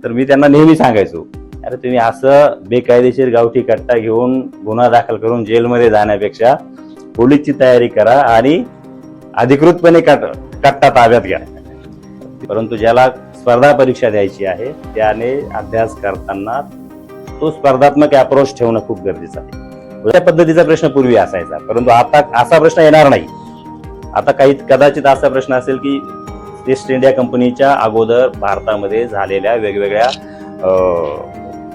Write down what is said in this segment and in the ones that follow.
तर मी त्यांना नेहमी सांगायचो, अरे तुम्ही असं बेकायदेशीर गावठी कट्टा घेऊन गुन्हा दाखल करून जेलमध्ये जाण्यापेक्षा पोलीसची तयारी करा आणि अधिकृतपणे कट्टा ताब्यात घ्या. परंतु ज्याला स्पर्धा परीक्षा द्यायची आहे त्याने अभ्यास करताना तो स्पर्धात्मक अप्रोच ठेवणं खूप गरजेचं आहे. त्या पद्धतीचा प्रश्न पूर्वी असायचा, परंतु आता असा प्रश्न येणार नाही. आता कदाचित असा प्रश्न असेल की ईस्ट इंडिया कंपनीच्या अगोदर भारतामध्ये झालेल्या वेगवेगळ्या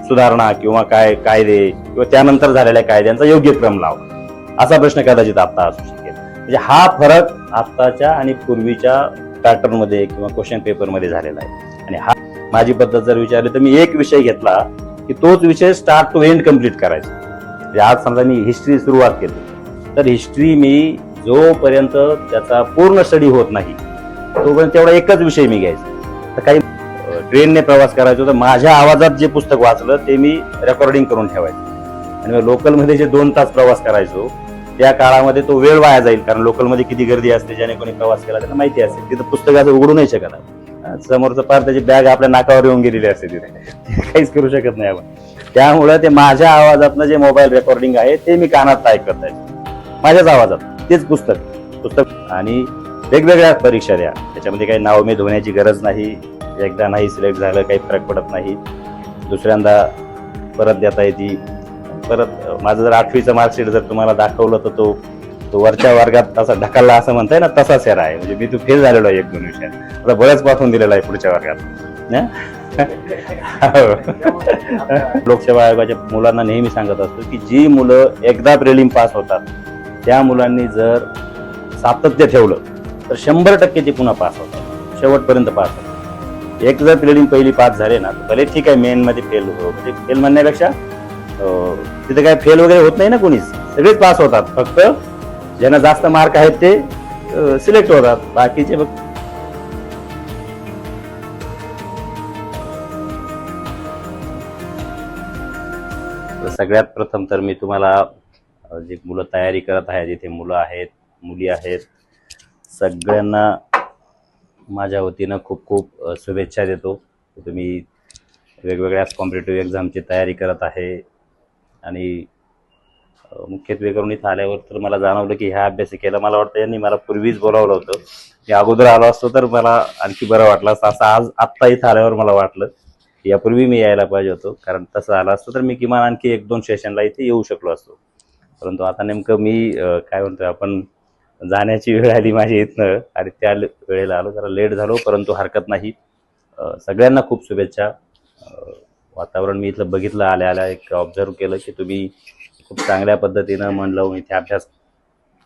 सुधारणा किंवा काय कायदे किंवा त्यानंतर झालेल्या कायद्यांचा योग्य क्रम लावा, असा प्रश्न कदाचित आता असू शकेल. म्हणजे हा फरक आताच्या आणि पूर्वीच्या पॅटर्न मध्ये किंवा क्वेश्चन पेपर मध्ये झालेला आहे. आणि हा माझी पद्धत जर विचारली तर मी एक विषय घेतला की तोच विषय स्टार्ट टू एंड कम्प्लीट करायचा. म्हणजे आज समजा मी हिस्ट्री सुरुवात केली तर हिस्ट्री मी जोपर्यंत त्याचा पूर्ण स्टडी होत नाही तोपर्यंत तेवढा एकच विषय मी घ्यायचा. तर काही ट्रेनने प्रवास करायचो तर माझ्या आवाजात जे पुस्तक वाचलं ते मी रेकॉर्डिंग करून ठेवायचं. आणि लोकलमध्ये जे 2 तास प्रवास करायचो त्या काळामध्ये तो वेळ वाया जाईल, कारण लोकलमध्ये किती गर्दी असते, ज्याने कोणी प्रवास केला त्याला माहिती असते. तिथं पुस्तकाचं उघडू नाही शकत. समोरचं पार त्याची बॅग आपल्या नाकावर येऊन गेलेली असते, तिथे काहीच करू शकत नाही आपण. त्यामुळे ते माझ्या आवाजातनं जे मोबाईल रेकॉर्डिंग आहे ते मी कानात टाईप करता येतो माझ्याच आवाजात, तेच पुस्तक. आणि वेगवेगळ्या परीक्षा द्या, त्याच्यामध्ये काही नावमेद होण्याची गरज नाही. एकदा नाही सिलेक्ट झालं काही फरक पडत नाही, दुसऱ्यांदा परत देता येते. परत माझं जर 8वीचं मार्कशीट जर तुम्हाला दाखवलं तर तो वरच्या वर्गात तसा ढकलला असं म्हणताय ना, तसा सेर आहे. म्हणजे मी फेल झालेलो आहे 1-2 विषयात, आता बरंच पाठवून दिलेलं आहे पुढच्या वर्गात. लोकसेवा आयोगाच्या मुलांना नेहमी सांगत असतो की जी मुलं एकदा प्रिलिम पास होतात त्या मुलांनी जर सातत्य ठेवलं तर 100% ते पुन्हा पास होतात, शेवटपर्यंत पास होतात. एक जर प्रिलिम पहिली पास झाले ना तर भले ठीक आहे, मेन मध्ये फेल म्हणजे फेल म्हणण्यापेक्षा तिथे काय फेल वगैरे होत नाही ना, कोणीच सगळेच पास होतात. फक्त ज्यांना जास्त मार्क आहेत ते सिलेक्ट होतात, बाकीचे बघ. सगळ्यात प्रथम तर मी तुम्हाला जे मुलं तयारी करत आहेत, जिथे मुलं आहेत मुली आहेत, सगळ्यांना माझ्या वतीनं खूप खूप शुभेच्छा देतो. तुम्ही वेगवेगळ्या कॉम्पिटेटिव्ह एक्झामची तयारी करत आहे. आणि मुख्यत्वे करून इथं आल्यावर तर मला जाणवलं की ह्या अभ्यासिकेला मला वाटतं यांनी मला पूर्वीच बोलावलं होतं. की अगोदर आलो असतो तर मला आणखी बरं वाटलं असतं, असं आत्ता इथं आल्यावर मला वाटलं. यापूर्वी मी यायला पाहिजे होतो, कारण तसं आलं असतं तर मी किमान आणखी 1-2 सेशनला इथे येऊ शकलो असतो. परंतु आता नेमकं मी काय म्हणतोय आपण जाण्याची वेळ आली माझी इथनं आणि त्या वेळेला आलो, जरा लेट झालो, परंतु हरकत नाही. सगळ्यांना खूप शुभेच्छा. वातावरण मी इथलं बघितलं, आल्या एक ऑब्झर्व केलं की तुम्ही खूप चांगल्या पद्धतीनं मन लावून इथे अभ्यास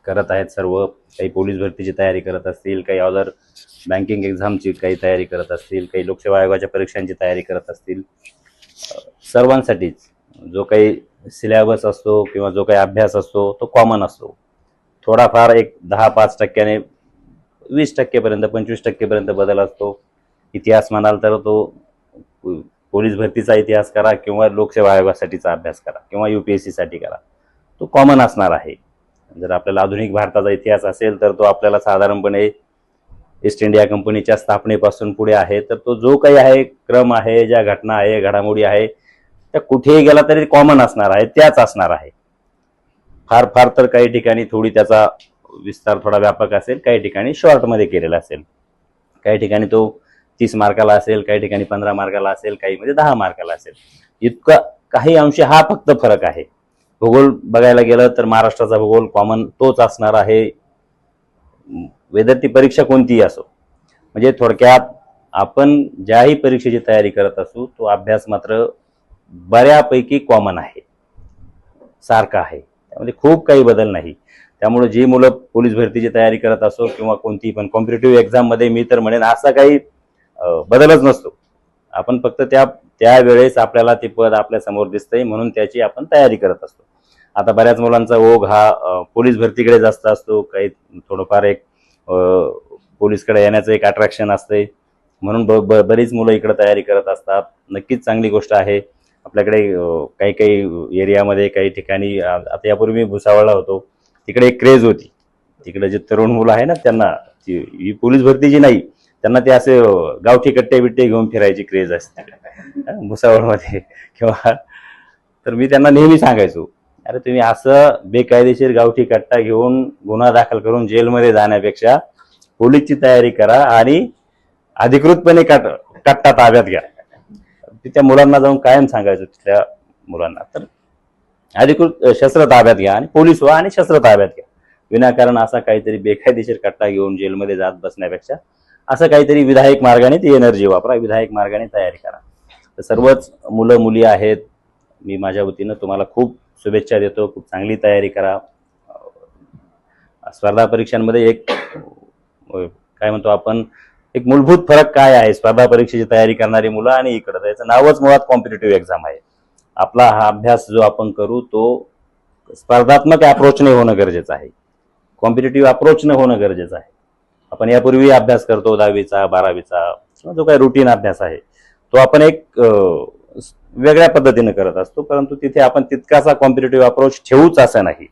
करत आहेत. सर्व काही पोलीस भरतीची तयारी करत असतील, काही अदर बँकिंग एक्झामची काही तयारी करत असतील, काही लोकसेवा आयोगाच्या परीक्षांची तयारी करत असतील. सर्वांसाठीच जो काही सिलेबस असतो किंवा जो काही अभ्यास असतो तो कॉमन असतो. थोडाफार एक 10-5% 20% 25% बदल असतो. इतिहास म्हणाल तर तो पोलीस भरतीचा इतिहास करा किंवा लोकसेवा आयोगासाठीचा अभ्यास करा किंवा UPSC साठी करा, तो कॉमन असणार आहे. जर आपल्याला आधुनिक भारताचा इतिहास असेल तर तो आपल्याला साधारणपणे ईस्ट इंडिया कंपनीच्या स्थापनेपासून पुढे आहे. तर तो जो काही आहे क्रम आहे, ज्या घटना आहे, घडामोडी आहे, त्या कुठेही गेला तरी कॉमन असणार आहे, त्याच असणार आहे. फार फार तर काही ठिकाणी थोडी त्याचा विस्तार थोडा व्यापक असेल, काही ठिकाणी शॉर्टमध्ये केलेला असेल, काही ठिकाणी तो 30 मार्काला असेल, काही ठिकाणी 15 मार्काला असेल, काही मध्ये 10 मार्काला असेल. इतका काही अंश हा फक्त फरक आहे. भूगोल बघायला गेलं तर महाराष्ट्राचा भूगोल कॉमन तोच असणार आहे, वेदर ती परीक्षा कोणतीही असो. म्हणजे थोडक्यात आपण ज्याही परीक्षेची तयारी करत असू तो अभ्यास मात्र बऱ्यापैकी कॉमन आहे, सारखा आहे, त्यामध्ये खूप काही बदल नाही. त्यामुळे जी मुलं पोलीस भरतीची तयारी करत असो किंवा कोणती पण कॉम्पिटेटिव्ह एक्झाम मध्ये मी तर म्हणेन असा काही बदलच नसतो. आपण फक्त त्या वेळेस आपल्याला ते पद आपल्या समोर दिसतंय म्हणून त्याची आपण तयारी करत असतो. आता बऱ्याच मुलांचा ओघ हा पोलीस भरतीकडे जास्त असतो, काही थोडंफार एक पोलीसकडे येण्याचं एक अट्रॅक्शन असते, म्हणून बरीच मुलं इकडे तयारी करत असतात. नक्कीच चांगली गोष्ट आहे. आपल्याकडे काही काही एरियामध्ये काही ठिकाणी आता यापूर्वी मी भुसावळला होतो, तिकडे एक क्रेज होती. तिकडे जे तरुण मुलं आहे ना त्यांना ही पोलीस भरतीची नाही, त्यांना ते असे गावठी कट्टे बिट्टे घेऊन फिरायची क्रेज असते. भुसावळमध्ये किंवा, तर मी त्यांना नेहमी सांगायचो, अरे तुम्ही असं बेकायदेशीर गावठी कट्टा घेऊन गुन्हा दाखल करून जेलमध्ये जाण्यापेक्षा पोलीसची तयारी करा आणि अधिकृतपणे कट्टा ताब्यात घ्या. त्या मुलांना जाऊन कायम सांगायचो, तिथल्या मुलांना, तर अधिकृत शस्त्र ताब्यात घ्या आणि पोलीस व्हा आणि शस्त्र ताब्यात घ्या. विनाकारण असा काहीतरी बेकायदेशीर कट्टा घेऊन जेलमध्ये जात बसण्यापेक्षा असं काहीतरी विधायक मार्गाने ती एनर्जी वापरा, विधायक मार्गाने तयारी करा. तर सर्वच मुलं मुली आहेत, मी माझ्या वतीनं तुम्हाला खूप शुभेच्छा देतो. खूप चांगली तयारी करा. स्पर्धा परीक्षांमध्ये एक काय म्हणतो आपण, एक मूलभूत फरक काय आहे स्पर्धा परीक्षेची तयारी करणारी मुलं आणि इकडं, त्याचं नावच मुळात कॉम्पिटेटिव्ह एक्झाम आहे. आपला हा अभ्यास जो आपण करू तो स्पर्धात्मक अप्रोचने होणं गरजेचं आहे, कॉम्पिटेटिव्ह अप्रोचने होणं गरजेचं आहे. आपण यापूर्वी अभ्यास करतो 10वीचा 12वीचा किंवा जो काही रुटीन अभ्यास आहे तो आपण एक वेगळ्या पद्धतीने करत असतो, परंतु तिथे आपण तितकासा कॉम्पिटेटिव्ह अप्रोच ठेवूच असं नाही.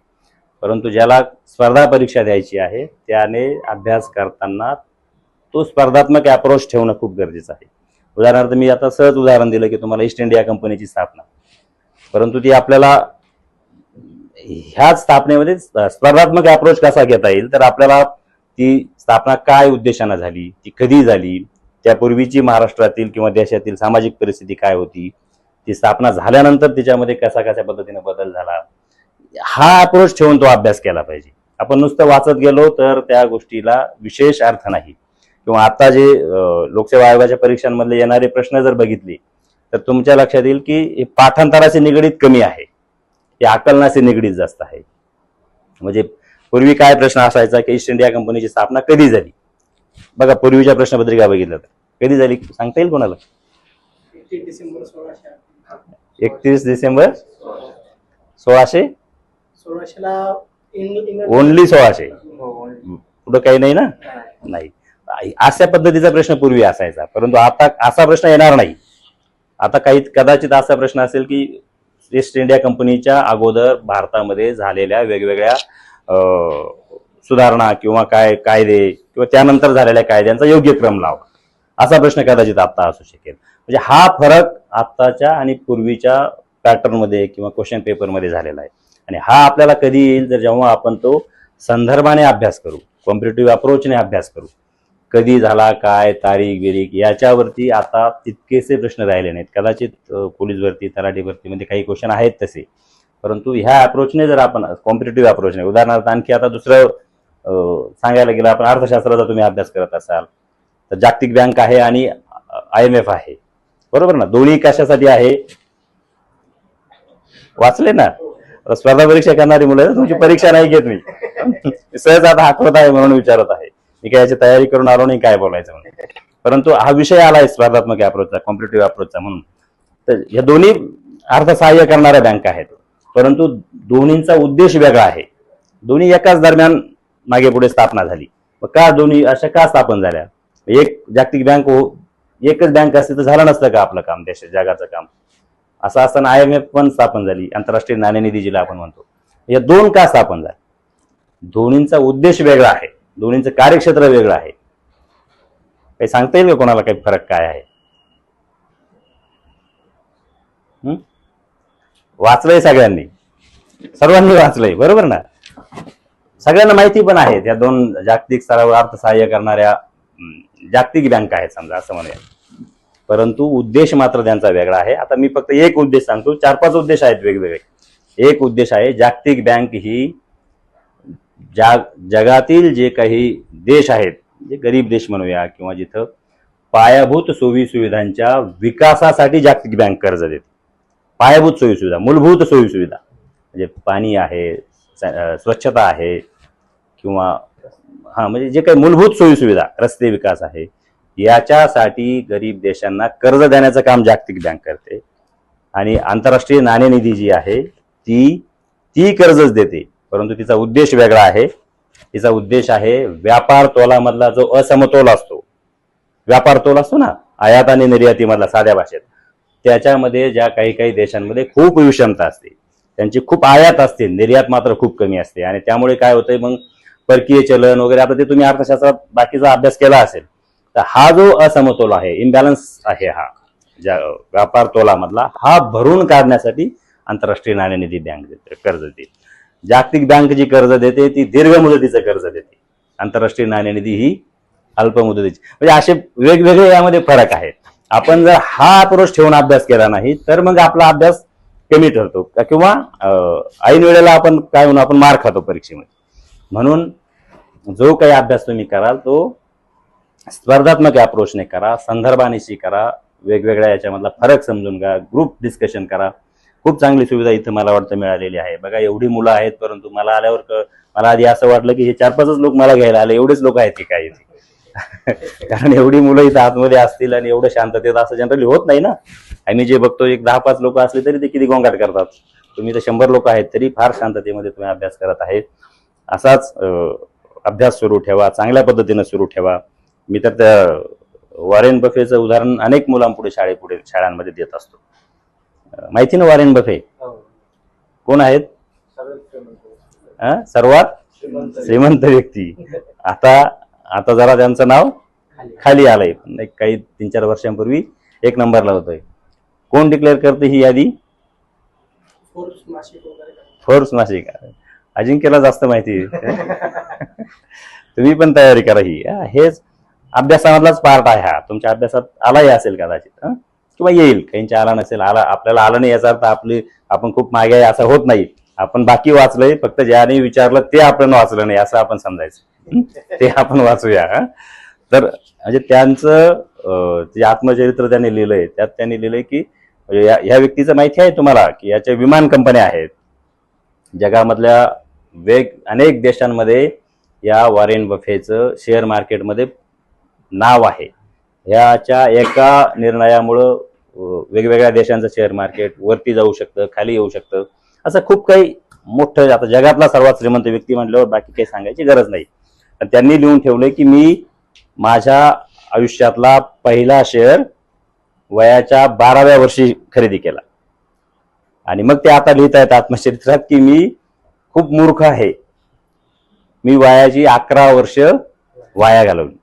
परंतु ज्याला स्पर्धा परीक्षा द्यायची आहे त्याने अभ्यास करताना तो स्पर्धात्मक अप्रोच ठेवणं खूप गरजेचं आहे. उदाहरणार्थ मी आता सहज उदाहरण दिलं की तुम्हाला ईस्ट इंडिया कंपनीची स्थापना, परंतु ती आपल्याला ह्याच स्थापनेमध्ये स्पर्धात्मक अप्रोच कसा घेता येईल, तर आपल्याला ती स्थापना काय उद्देशानं झाली, ती कधी झाली, त्यापूर्वीची महाराष्ट्रातील किंवा देशातील सामाजिक परिस्थिती काय होती, ती स्थापना झाल्यानंतर तिच्यामध्ये कसा कशा पद्धतीने बदल झाला, हा अप्रोच ठेवून तो अभ्यास केला पाहिजे. आपण नुसतं वाचत गेलो तर त्या गोष्टीला विशेष अर्थ नाही. किंवा आता जे लोकसेवा आयोगाच्या परीक्षांमधले येणारे प्रश्न जर बघितले तर तुमच्या लक्षात येईल की हे पाठांतराशी निगडीत कमी आहे, ते आकलनाशी निगडीत जास्त आहे. म्हणजे पूर्वी काय प्रश्न असायचा की ईस्ट इंडिया कंपनीची स्थापना कधी झाली, बघा पूर्वीच्या प्रश्नपत्रिका बघितलं तर कधी झाली सांगता येईल कोणाला? 31 डिसेंबर 1600, ओनली 1600, पुढं काही नाही ना? नाही. अशा पद्धतीचा प्रश्न पूर्वी असायचा, परंतु आता असा प्रश्न येणार नाही. आता काही कदाचित असा प्रश्न असेल की ईस्ट इंडिया कंपनीच्या अगोदर भारतामध्ये झालेल्या वेगवेगळ्या सुधारणा किंवा काय कायदे किंवा त्यानंतर झालेल्या कायद्यांचा योग्य क्रम लावा, असा प्रश्न कदाचित आता असू शकेल. म्हणजे हा फरक आत्ताच्या आणि पूर्वीच्या पॅटर्नमध्ये किंवा क्वेश्चन पेपरमध्ये झालेला आहे. आणि हा आपल्याला कधी येईल, तर जेव्हा आपण तो संदर्भाने अभ्यास करू, कॉम्पिटेटिव्ह अप्रोचने अभ्यास करू. कधी झाला, काय, तारीख बिरीख याच्यावरती आता तितकेसे प्रश्न राहिले नाहीत. कदाचित पोलीस भरती, तलाठी भरतीमध्ये काही क्वेश्चन आहेत तसे, परंतु ह्या अप्रोचने जर आपण कॉम्पिटेटिव्ह अप्रोचने, उदाहरणार्थ आणखी आता दुसरं सांगायला गेलं, आपण अर्थशास्त्राचा तुम्ही अभ्यास करत असाल तर जागतिक बँक आहे आणि IMF आहे, बरोबर ना? दोन्ही कशासाठी आहे वाचले ना? स्पर्धा परीक्षा करणारी मुलं, तुमची परीक्षा नाही घेत मी सहज आता आठवत आहे म्हणून विचारत आहे, मी काय याची तयारी करून आलो नाही काय बोलायचं म्हणून. परंतु हा विषय आलाय स्पर्धात्मक अप्रोचचा, कॉम्पिटेटिव्ह अप्रोचचा म्हणून. तर या दोन्ही अर्थसहाय्य करणाऱ्या बँका आहेत, परंतु दोन्हींचा उद्देश वेगळा आहे. दोन्ही एकाच दरम्यान मागे पुढे स्थापना झाली. मग का दोन्ही अशा का स्थापन झाल्या? एक जागतिक बँक एकच बँक असते तर झालं नसतं का आपलं काम, देश जगाचं काम? असं असताना IMF पण स्थापन झाली, आंतरराष्ट्रीय नाणेनिधी जिला आपण म्हणतो. या दोन का स्थापन झाल्या? दोन्हींचा उद्देश वेगळा आहे, दोन्हींचं कार्यक्षेत्र वेगळं आहे. काही सांगता येईल का कोणाला काही फरक काय आहे? वाचलंय सगळ्यांनी, सर्वांनी वाचलंय, बरोबर ना? सगळ्यांना माहिती पण आहे त्या दोन जागतिक स्तरावर अर्थसहाय्य करणाऱ्या जागतिक बँका आहेत समजा असं म्हणूया, परंतु उद्देश मात्र त्यांचा वेगळा आहे. आता मी फक्त एक उद्देश सांगतो, 4-5 उद्देश आहेत वेगवेगळे. एक उद्देश आहे, जागतिक बँक ही जगातील जे काही देश आहेत, जे गरीब देश म्हणूया किंवा जिथं पायाभूत सोयी सुविधांच्या विकासासाठी जागतिक बँक कर्ज देते. पायाभूत सोयी सुविधा, मूलभूत सोयी सुविधा म्हणजे पाणी आहे, स्वच्छता आहे किंवा म्हणजे जे काही मूलभूत सोयी सुविधा, रस्ते विकास आहे, याच्यासाठी गरीब देशांना कर्ज देण्याचं काम जागतिक बँक करते. आणि आंतरराष्ट्रीय नाणेनिधी जी आहे ती कर्जच देते, परंतु तिचा उद्देश वेगळा आहे. तिचा उद्देश आहे व्यापार तोलामधला जो असमतोल असतो, व्यापार तोल असतो ना आयात आणि निर्यातीमधला साध्या भाषेत, त्याच्यामध्ये ज्या काही देशांमध्ये खूप विषमता असते, त्यांची खूप आयात असते, निर्यात मात्र खूप कमी असते. आणि त्यामुळे काय होतंय मग परकीय चलन वगैरे, आता ते तुम्ही अर्थशास्त्रात बाकीचा अभ्यास केला असेल, तर हा जो असमतोल आहे, इम्बॅलन्स आहे, व्यापार तोलामधला हा भरून काढण्यासाठी आंतरराष्ट्रीय नाणेनिधी बँक देते, कर्ज देते. जागतिक बँक जी कर्ज देते ती दीर्घ मुदतीचं कर्ज देते. आंतरराष्ट्रीय नाणेनिधी ही अल्प मुदतीची. म्हणजे असे वेगवेगळे यामध्ये फरक आहेत. आपण जर हा अप्रोच ठेवून अभ्यास केला नाही तर मग आपला अभ्यास कमी ठरतो किंवा ऐन वेळेला आपण काय म्हणू, आपण मार खातो परीक्षेमध्ये. म्हणून जो काही अभ्यास तुम्ही कराल तो स्पर्धात्मक अप्रोचने करा, संदर्भानिशी करा, वेगवेगळ्या याच्यामधला फरक समजून घ्या, ग्रुप डिस्कशन करा. खूप चांगली सुविधा इथं मला वाटतं मिळालेली आहे. बघा एवढी मुलं आहेत, परंतु मला आल्यावर मला आधी असं वाटलं की हे 4-5च लोक मला घ्यायला आले, एवढेच लोक आहेत की काय कारण एवढी मुलं इथं आतमध्ये असतील आणि एवढं शांततेत असं जनरली होत नाही ना. आम्ही जे बघतो एक 10-5 लोक असले तरी ते किती गोंगाट करतात. तुम्ही तर 100 लोक आहेत तरी फार शांततेमध्ये तुम्ही अभ्यास करत आहे. असाच अभ्यास सुरू ठेवा, चांगल्या पद्धतीनं सुरू ठेवा. मी तर त्या वॉरेन बफेचं उदाहरण अनेक मुलांपुढे शाळांमध्ये देत असतो. माहिती ना वॉरेन बफे कोण आहेत? सर्वात श्रीमंत व्यक्ती. आता जरा त्यांचं नाव खाली आलंय, पण काही 3-4 वर्षांपूर्वी 1 नंबरला होतोय. कोण डिक्लेअर करते ही यादी? फोर्ब्स मासिक. अजिंक्यला जास्त माहिती तुम्ही पण तयारी करा. हेच अभ्यासामधलाच पार्ट आहे हा. तुमच्या अभ्यासात आलाही असेल कदाचित किंवा येईल, काहींच्या आला नसेल. आपल्याला आलं नाही याचा अर्थ आपण खूप मागे आहे असं होत नाही. आपण बाकी वाचलंय, फक्त ज्याने विचारलं ते आपण वाचलं नाही असं आपण समजायचं. ते आपण वाचूया. तर म्हणजे त्यांचं जे आत्मचरित्र त्यांनी लिहिलंय त्यात त्यांनी लिहिलंय की ह्या व्यक्तीचं माहिती आहे तुम्हाला की याच्या विमान कंपन्या आहेत जगामधल्या अनेक देशांमध्ये. या वॉरेन बफेचं शेअर मार्केटमध्ये नाव आहे. ह्याच्या एका निर्णयामुळं वेगवेगळ्या देशांचं शेअर मार्केट वरती जाऊ शकतं, खाली येऊ शकतं. असं खूप काही मोठं, आता जगातला सर्वात श्रीमंत व्यक्ती म्हटल्यावर बाकी काही सांगायची गरज नाही. त्यांनी लिहून ठेवलंय की मी माझ्या आयुष्यातला पहिला शेअर वयाच्या 12व्या वर्षी खरेदी केला. आणि मग ते आता लिहित आहेत आत्मचरित्रात की मी खूप मूर्ख आहे, मी वयाची 11 वर्ष वाया घालवली.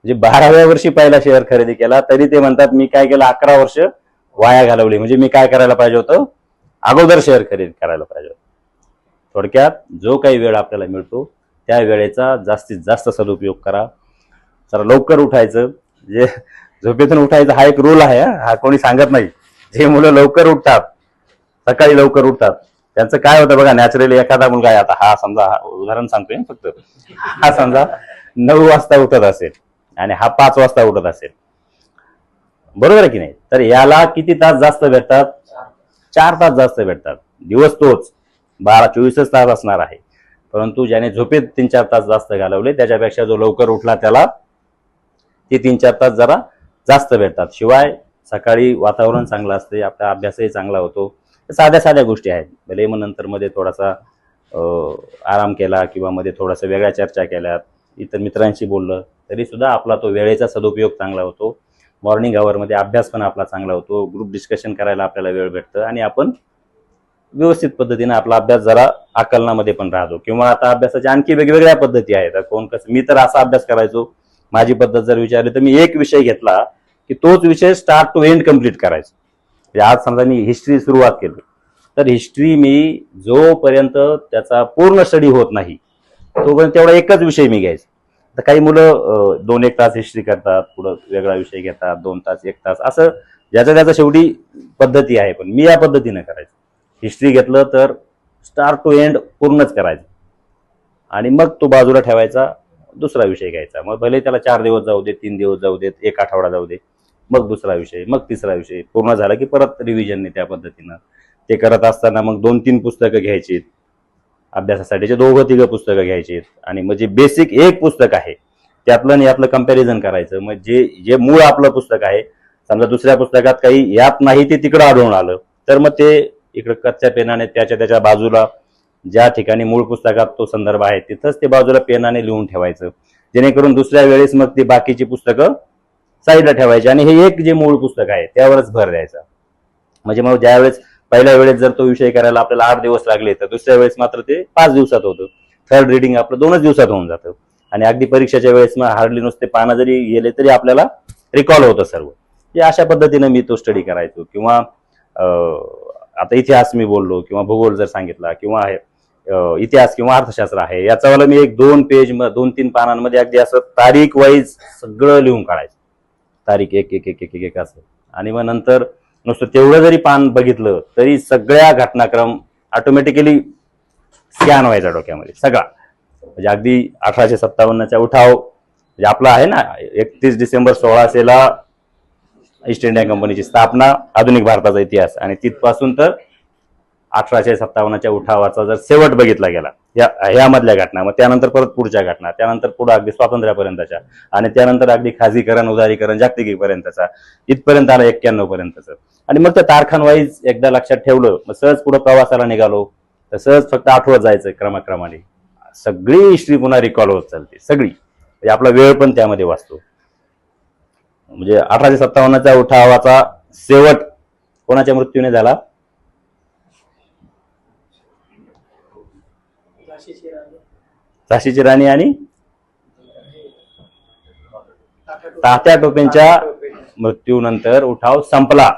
म्हणजे 12व्या वर्षी पहिला शेअर खरेदी केला तरी ते म्हणतात मी काय केलं, 11 वर्ष वाया घालवली. म्हणजे मी काय करायला पाहिजे होतं, अगोदर शेअर खरेदी करायला पाहिजे होतं. थोडक्यात जो काही वेळ आपल्याला मिळतो त्या वेळेचा जास्तीत जास्त सदुपयोग करा. जरा लवकर उठायचं. जे झोपेतून उठायचं हा एक रूल आहे, हा कोणी सांगत नाही. जे मुलं लवकर उठतात, सकाळी लवकर उठतात, त्यांचं काय होतं बघा, नॅचरली एखादा मुलगा आहे, आता हा समजा उदाहरण सांगतोय फक्त, हा समजा 9 वाजता उठत असेल आणि हा 5 वाजता उठत असेल, बरोबर आहे की नाही, तर याला किती तास जास्त भेटतात? 4 तास जास्त भेटतात. दिवस तोच 12-24 तास असणार आहे, परंतु ज्याने झोपेत 3-4 तास जास्त घालवले त्याच्यापेक्षा जो लवकर उठला त्याला ते 3-4 तास जरा जास्त भेटतात. शिवाय सकाळी वातावरण चांगलं असते, आपला अभ्यासही चांगला होतो. साध्या साध्या गोष्टी आहेत. भले मग नंतर मध्ये थोडासा आराम केला किंवा मध्ये थोडासा वेगळ्या चर्चा केल्यात, इतर मित्रांशी बोललं तरी सुद्धा आपला तो वेळेचा सदुपयोग चांगला होतो. मॉर्निंग आवरमध्ये अभ्यास पण आपला चांगला होतो. ग्रुप डिस्कशन करायला आपल्याला वेळ भेटतं आणि आपण व्यवस्थित पद्धतीने आपला अभ्यास जरा आकलनामध्ये पण राहतो. किंवा आता अभ्यासाच्या आणखी वेगवेगळ्या पद्धती आहेत. कोण कसं, मी तर असा अभ्यास करायचो, माझी पद्धत जर विचारली तर मी एक विषय घेतला की तोच विषय स्टार्ट टू एंड कम्प्लीट करायचो. आज समजा मी हिस्ट्री सुरुवात केली तर हिस्ट्री मी जोपर्यंत त्याचा पूर्ण स्टडी होत नाही तोपर्यंत तेवढा एकच विषय मी घ्यायचा. तर काही मुलं 2-1 तास हिस्ट्री करतात, पुढं वेगळा विषय घेतात, 2 तास 1 तास, असं ज्याच्या त्याचा शेवटी पद्धती आहे. पण मी या पद्धतीने करायचं. हिस्ट्री घेतलं तर स्टार्ट टू एंड पूर्णच करायचं आणि मग तो बाजूला ठेवायचा, दुसरा विषय घ्यायचा. मग भले त्याला 4 दिवस जाऊ देत, 3 दिवस जाऊ देत, 1 आठवडा जाऊ दे, मग दुसरा विषय, मग तिसरा विषय पूर्ण झाला की परत रिव्हिजनने त्या पद्धतीनं ते करत असताना मग 2-3 पुस्तकं घ्यायची अभ्यासासाठीचे, 2-3 पुस्तकं घ्यायची आणि मग जे बेसिक एक पुस्तक आहे त्यातलं आणि यातलं कंपॅरिझन करायचं. मग जे मूळ आपलं पुस्तक आहे, समजा दुसऱ्या पुस्तकात काही यात नाही ते तिकडं आढळून आलं तर मग ते इकडं कच्च्या पेनाने त्याच्या बाजूला ज्या ठिकाणी मूळ पुस्तकात तो संदर्भ आहे तिथंच ते बाजूला पेनाने लिहून ठेवायचं, जेणेकरून दुसऱ्या वेळेस मग ती बाकीची पुस्तकं साईडला ठेवायची आणि हे एक जे मूळ पुस्तक आहे त्यावरच भर द्यायचा. म्हणजे मग ज्यावेळेस पहिल्या वेळेस जर तो विषय करायला आपल्याला 8 दिवस लागले तर दुसऱ्या वेळेस मात्र ते 5 दिवसात होतं. थर्ड रिडिंग आपलं 2च दिवसात होऊन जातं आणि अगदी परीक्षेच्या वेळेस मग हार्डली नुसते पानं जरी गेले तरी आपल्याला रिकॉल होतं सर्व. की अशा पद्धतीने मी तो स्टडी करायचो. किंवा आता इतिहास मी बोललो किंवा भूगोल जर सांगितला किंवा इतिहास किंवा अर्थशास्त्र आहे, याचा मी एक 2 पेज 2-3 पानांमध्ये अगदी असं तारीख वाईज सगळं लिहून काढायचं, तारीख एक एक एक एक एक एक असं. आणि मग नंतर नुसतं तेवढं जरी पान बघितलं तरी सगळ्या घटनाक्रम ऑटोमॅटिकली स्कॅन व्हायचा डोक्यामध्ये सगळा. म्हणजे अगदी 1857चा उठाव म्हणजे आपला आहे ना, 31 डिसेंबर 1600ला ईस्ट इंडिया कंपनीची स्थापना, आधुनिक भारताचा इतिहास, आणि तिथपासून तर 1857च्या उठावाचा जर शेवट बघितला गेला ह्यामधल्या घटना, मग त्यानंतर परत पुढच्या घटना, त्यानंतर पुढे अगदी स्वातंत्र्यापर्यंतच्या, आणि त्यानंतर अगदी खाजगीकरण, उदारीकरण, जागतिकीकरणचा, इथपर्यंत आला 91 पर्यंतच. आणि मग त्या तारखांवाईज एकदा लक्षात ठेवलं, मग सहज पुढे प्रवासाला निघालो तर सहज फक्त आठवत जायचं क्रमाक्रमाने. सगळी हिस्ट्री पुन्हा रिकॉल होत चालते सगळी, म्हणजे आपला वेळ पण त्यामध्ये वाचतो. म्हणजे 1857च्या उठावाचा शेवट कोणाच्या मृत्यूने झाला? झाशीची राणी आणि तात्या टोपेंच्या मृत्यूनंतर उठाव संपला.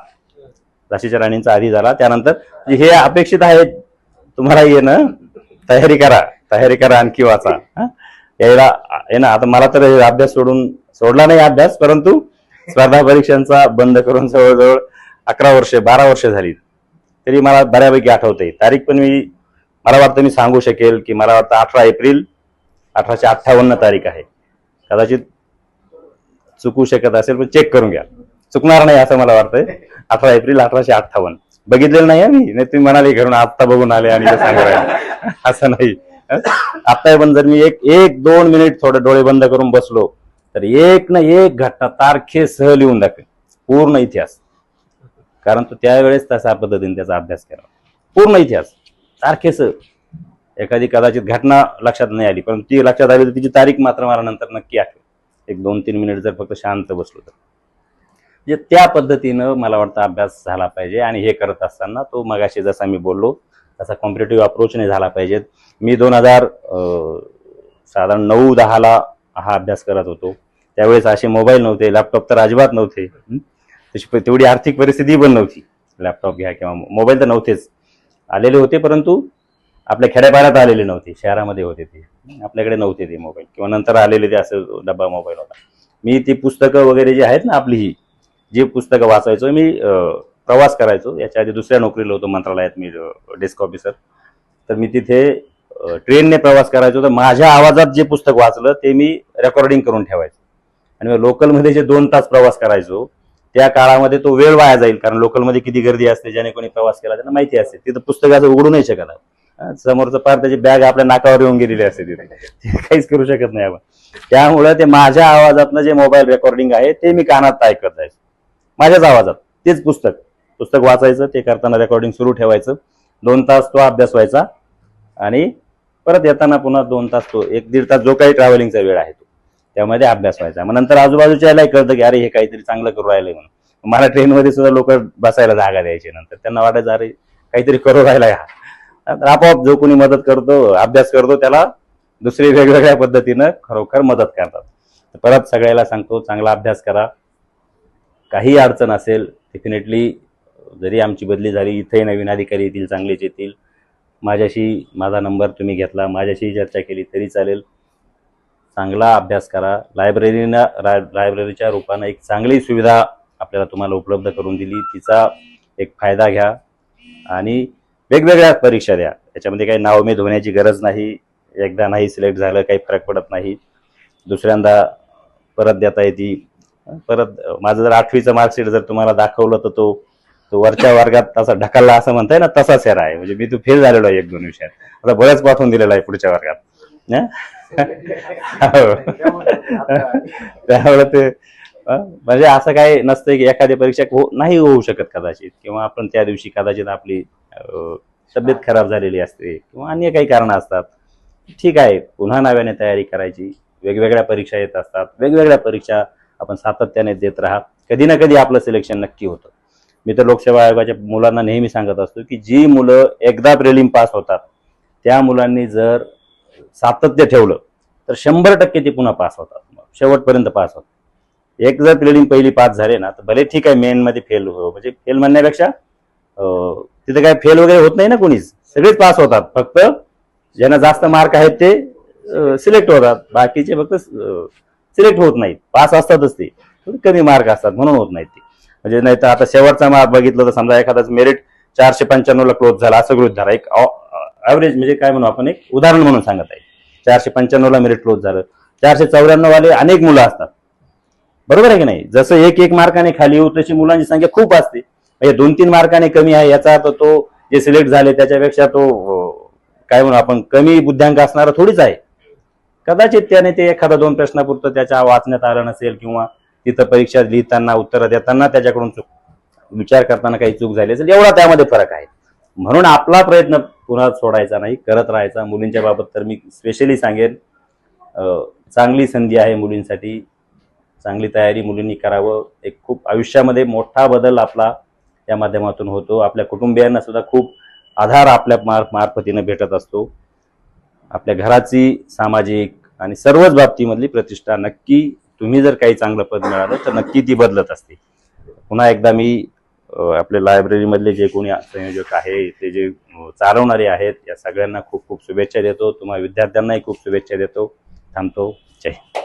झाशीच्या राणींचा आधी झाला, त्यानंतर हे अपेक्षित आहे तुम्हाला येणं, तयारी करा आणखी वाचा. यायला आहे ना. आता मला तर अभ्यास सोडला नाही अभ्यास, परंतु स्पर्धा परीक्षांचा बंद करून जवळजवळ 11 वर्ष 12 वर्ष झाली, तरी मला बऱ्यापैकी आठवते. तारीख पण मला वाटतं मी सांगू शकेल की मला वाटतं 18 एप्रिल 1858 तारीख आहे. कदाचित चुकू शकत असेल, पण चेक करून घ्या, चुकणार नाही असं मला वाटतंय. 18 एप्रिल 1858 बघितलेलं नाही मी, नाही तुम्ही म्हणाले घरून आत्ता बघून आले आणि सांगू राहिले, असं नाही. आता पण जर मी 1-2 मिनिट थोडे डोळे बंद करून बसलो तर एक ना एक घटना तारखेसह लिहून दाखवेल, पूर्ण इतिहास. कारण तो त्यावेळेस तशा पद्धतीने त्याचा अभ्यास केला, पूर्ण इतिहास तारखेसह. एखादी कदाचित घटना लक्षात नाही आली, पण ती लक्षात आली तर तिची तारीख मात्र मला नंतर नक्की आठवेल, 1-2-3 मिनिट जर फक्त शांत बसलो तर. म्हणजे त्या पद्धतीनं मला वाटतं अभ्यास झाला पाहिजे. आणि हे करत असताना तो मगाशी जसा मी बोललो तसा कॉम्पिटेटिव्ह अप्रोचने झाला पाहिजे. मी 2000 साधारण 9-10ला हा अभ्यास करत होतो. त्यावेळेस असे मोबाईल नव्हते, लॅपटॉप तर अजिबात नव्हते, तशी तेवढी आर्थिक परिस्थिती पण नव्हती. लॅपटॉप घ्या किंवा मोबाईल तर नव्हतेच, आलेले होते परंतु आपल्या खेड्यापाड्यात आलेले नव्हते, शहरामध्ये होते ते, आपल्याकडे नव्हते ते मोबाईल, किंवा नंतर आलेले ते असं डब्बा मोबाईल होता. मी ती पुस्तकं वगैरे जी आहेत ना आपली, ही जी पुस्तकं वाचायचो मी, प्रवास करायचो. याच्या आधी दुसऱ्या नोकरीला होतो मंत्रालयात मी, डेस्क ऑफिसर. तर मी तिथे ट्रेनने प्रवास करायचो, तर माझ्या आवाजात जे पुस्तक वाचलं ते मी रेकॉर्डिंग करून ठेवायचो. आणि लोकलमध्ये जे 2 तास प्रवास करायचो त्या काळामध्ये तो वेळ वाया जाईल, कारण लोकलमध्ये किती गर्दी असते, ज्याने कोणी प्रवास केला त्यांना माहिती असते. तिथं पुस्तकाचं उघडू नाही शकत, समोरचं पार त्याची बॅग आपल्या नाकावर येऊन गेलेली असते, तिथे काहीच करू शकत नाही आपण. त्यामुळे ते माझ्या आवाजातनं जे मोबाईल रेकॉर्डिंग आहे ते मी कानात ऐकत जायचो, माझ्याच आवाजात तेच पुस्तक वाचायचं, ते करताना रेकॉर्डिंग सुरू ठेवायचं. 2 तास तो अभ्यास व्हायचा आणि परत येताना पुन्हा 2 तास, तो 1-1.5 तास जो काही ट्रॅव्हलिंगचा वेळ आहे तो त्यामध्ये अभ्यास व्हायचा. मग नंतर आजूबाजूच्या यायला कळतं की अरे हे काहीतरी चांगलं करू राहिलंय म्हणून. मला ट्रेनमध्ये सुद्धा लोक बसायला जागा द्यायचे. नंतर त्यांना वाटायचं अरे काहीतरी करू राहिलाय हा. आपोआप जो कोणी मदत करतो, अभ्यास करतो, त्याला दुसरी वेगवेगळ्या पद्धतीनं खरोखर मदत करतात. परत सगळ्याला सांगतो, चांगला अभ्यास करा. काही अडचण असेल डेफिनेटली, जरी आमची बदली झाली, इथेही नवीन अधिकारी येतील, चांगलेच येतील, माझा नंबर तुम्ही घेतला, माझ्याशी चर्चा केली तरी चालेल. चांगला अभ्यास करा. लायब्ररीच्या रूपानं एक चांगली सुविधा तुम्हाला उपलब्ध करून दिली, तिचा एक फायदा घ्या आणि वेगवेगळ्या परीक्षा द्या. याच्यामध्ये काही नावमेद होण्याची गरज नाही. एकदा नाही सिलेक्ट झालं काही फरक पडत नाही, दुसऱ्यांदा परत देता येते. परत माझं जर 8वीचं मार्कशीट जर तुम्हाला दाखवलं तर तो वरच्या वर्गात तसा ढकलला असं म्हणताय ना, तसा सेर आहे. म्हणजे मी फेल झालेलो आहे 1-2 विषयात, आता बरंच पाठवून दिलेलं आहे पुढच्या वर्गात. त्यामुळे ते म्हणजे असं काही नसतं की एखादी परीक्षा नाही होऊ शकत कदाचित, किंवा आपण त्या दिवशी कदाचित आपली तब्येत खराब झालेली असते किंवा अन्य काही कारणं असतात. ठीक आहे, पुन्हा नव्याने तयारी करायची. वेगवेगळ्या परीक्षा येत असतात, वेगवेगळ्या परीक्षा आपण सातत्याने देत राहा. कधी ना कधी आपलं सिलेक्शन नक्की होतं. मी तर लोकसेवा आयोगाच्या मुलांना नेहमी सांगत असतो की जी मुलं एकदा प्रिलिम पास होतात त्या मुलांनी जर सातत्य ठेवलं तर 100% ते पुन्हा पास होतात, शेवटपर्यंत पास होतात. एक जर प्रिलिम पहिली पास झाले ना तर भले ठीक आहे, मेन मध्ये फेल म्हणजे फेल म्हणण्यापेक्षा तिथे काय फेल वगैरे होत नाही ना कोणीच, सगळेच पास होतात. फक्त ज्यांना जास्त मार्क आहेत ते सिलेक्ट होतात, बाकीचे फक्त सिलेक्ट होत नाहीत. पास असतातच ते, थोडी कमी मार्क असतात म्हणून होत नाहीत ते. म्हणजे नाही तर आता शेवटचा मार्क बघितलं तर समजा एखादाच मेरिट 495 ला क्लोज झाला असं गृहीत धरा, एक ऍव्हरेज म्हणजे काय म्हणू आपण, एक उदाहरण म्हणून सांगत आहे. 495 ला मेरिट क्लोज झालं, 494 वाले अनेक मुलं असतात, बरोबर आहे की नाही. जसं एक एक मार्काने खाली येऊ तशी मुलांची संख्या खूप असते. म्हणजे 2-3 मार्काने कमी आहे याचा अर्थ तो जे सिलेक्ट झाले त्याच्यापेक्षा तो काय म्हणू आपण कमी बुद्ध्यांक असणारा थोडीच आहे. कदाचित त्याने ते एखादा 2 प्रश्नापुरतं त्याच्या वाचण्यात आलं नसेल, किंवा तिथं परीक्षा लिहिताना उत्तरं देताना त्याच्याकडून विचार करताना काही चूक झाली असेल, एवढा त्यामध्ये फरक आहे. म्हणून आपला प्रयत्न पुन्हा सोडायचा नाही, करत राहायचा. मुलींच्या बाबत तर मी स्पेशली सांगेन, चांगली संधी आहे मुलींसाठी, चांगली तयारी मुलींनी करावं. एक खूप आयुष्यामध्ये मोठा बदल आपला या माध्यमातून होतो. आपल्या कुटुंबियांना सुद्धा खूप आधार आपल्या मार्फतीने भेटत असतो. आपल्या घराची, सामाजिक आणि सर्वच बाबतीमधली प्रतिष्ठा नक्की, तुम्ही जर काही चांगलं पद मिळालं तर नक्की ती बदलत असते. पुन्हा एकदा मी आपल्या लायब्ररीमधले जे कोणी संयोजक आहे, ते जे चालवणारे आहेत, या सगळ्यांना खूप खूप शुभेच्छा देतो. तुम्हाला विद्यार्थ्यांनाही खूप शुभेच्छा देतो. थांबतो. जय हिंद.